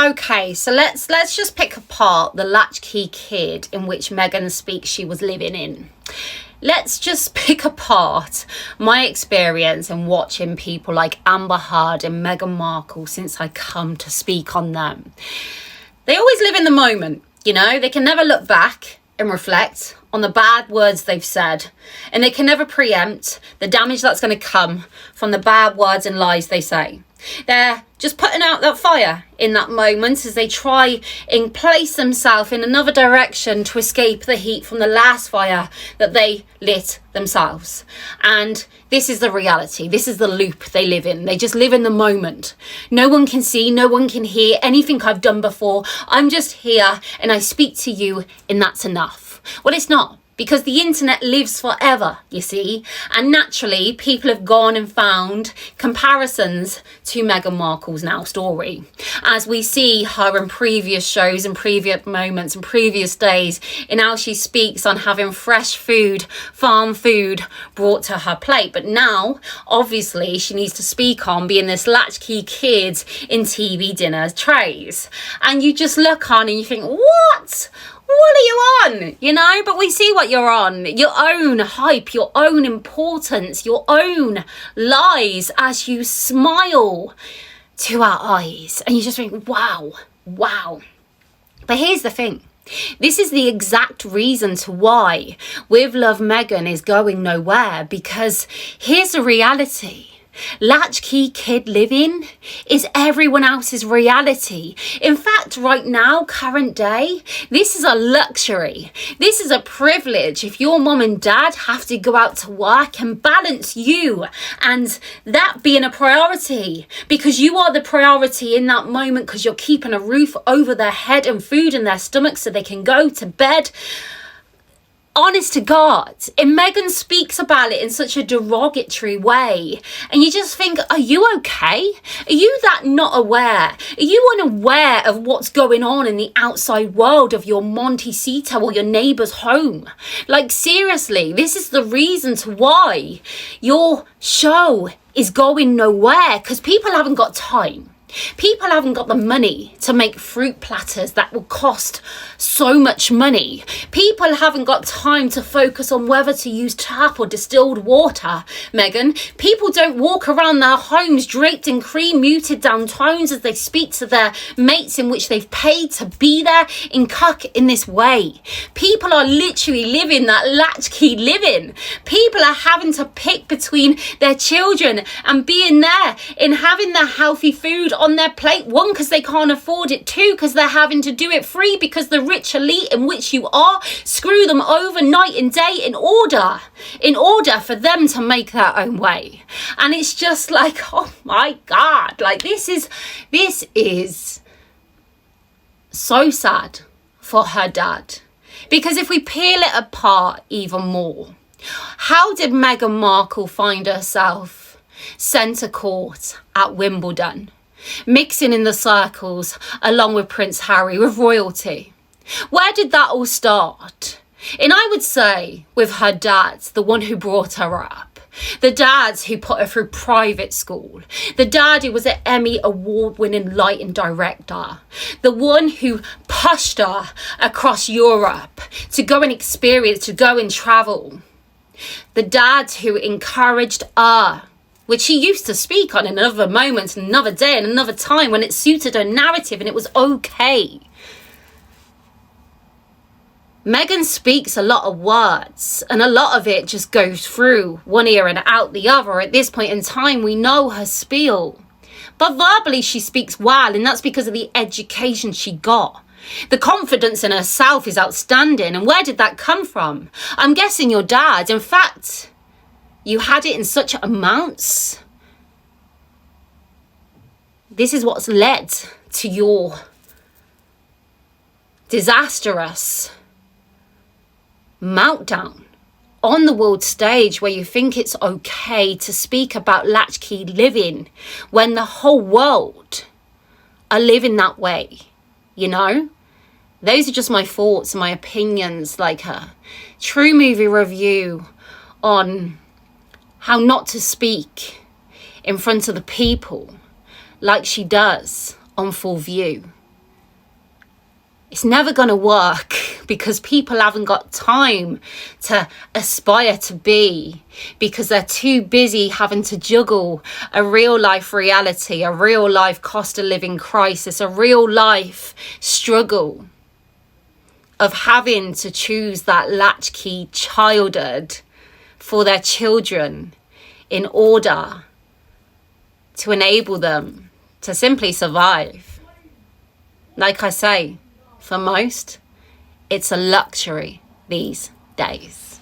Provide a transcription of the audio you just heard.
Okay, so let's just pick apart the latchkey kid in which Meghan speaks she was living in. Let's just pick apart my experience in watching people like Amber Heard and Meghan Markle since I come to speak on them. They always live in the moment, you know, they can never look back and reflect on the bad words they've said, and they can never preempt the damage that's going to come from the bad words and lies they say. They're just putting out that fire in that moment as they try and place themselves in another direction to escape the heat from the last fire that they lit themselves. And this is the reality. This is the loop they live in. They just live in the moment. No one can see, no one can hear anything I've done before. I'm just here and I speak to you and that's enough. Well, it's not. Because the internet lives forever, you see. And naturally, people have gone and found comparisons to Meghan Markle's now story. As we see her in previous shows and previous moments and previous days, in how she speaks on having fresh food, farm food brought to her plate. But now, obviously, she needs to speak on being this latchkey kid in TV dinner trays. And you just look on and you think, what? What are you on? You know, but we see what you're on. Your own hype, your own importance, your own lies as you smile to our eyes. And you just think, wow. But here's the thing. This is the exact reason to why With Love Meghan is going nowhere. Because here's the reality. Latchkey kid living is everyone else's reality. In fact, right now, current day, this is a luxury. This is a privilege if your mom and dad have to go out to work and balance you and that being a priority, because you are the priority in that moment, because you're keeping a roof over their head and food in their stomach so they can go to bed. Honest to God, and Meghan speaks about it in such a derogatory way, and you just think, are you okay? Are you that not aware? Are you unaware of what's going on in the outside world of your Montecito or your neighbour's home? Like, seriously, this is the reason to why your show is going nowhere, because people haven't got time. People haven't got the money to make fruit platters that will cost so much money. People haven't got time to focus on whether to use tap or distilled water, Meghan. People don't walk around their homes draped in cream muted down tones as they speak to their mates in which they've paid to be there in cuck in this way. People are literally living that latchkey living. People are having to pick between their children and being there and having their healthy food on their plate. One, because they can't afford it. Two, because they're having to do it free because the rich elite in which you are screw them over night and day in order for them to make their own way. And it's just like, oh my God, like this is so sad for her dad. Because if we peel it apart even more, how did Meghan Markle find herself centre court at Wimbledon, mixing in the circles along with Prince Harry, with royalty? Where did that all start? And I would say with her dad, the one who brought her up, the dad who put her through private school, the dad who was an Emmy award-winning lighting director, the one who pushed her across Europe to go and experience, to go and travel, the dad who encouraged her, which she used to speak on in another moment, another day, and another time when it suited her narrative and it was okay. Meghan speaks a lot of words, and a lot of it just goes through one ear and out the other. At this point in time, we know her spiel. But verbally, she speaks well, and that's because of the education she got. The confidence in herself is outstanding. And where did that come from? I'm guessing your dad. In fact, you had it in such amounts. This is what's led to your disastrous meltdown on the world stage, where you think it's okay to speak about latchkey living when the whole world are living that way, you know? Those are just my thoughts and my opinions, like a true movie review on how not to speak in front of the people like she does on Full View. It's never going to work because people haven't got time to aspire to be, because they're too busy having to juggle a real life reality, a real life cost of living crisis, a real life struggle of having to choose that latchkey childhood for their children in order to enable them to simply survive. Like I say, for most, it's a luxury these days.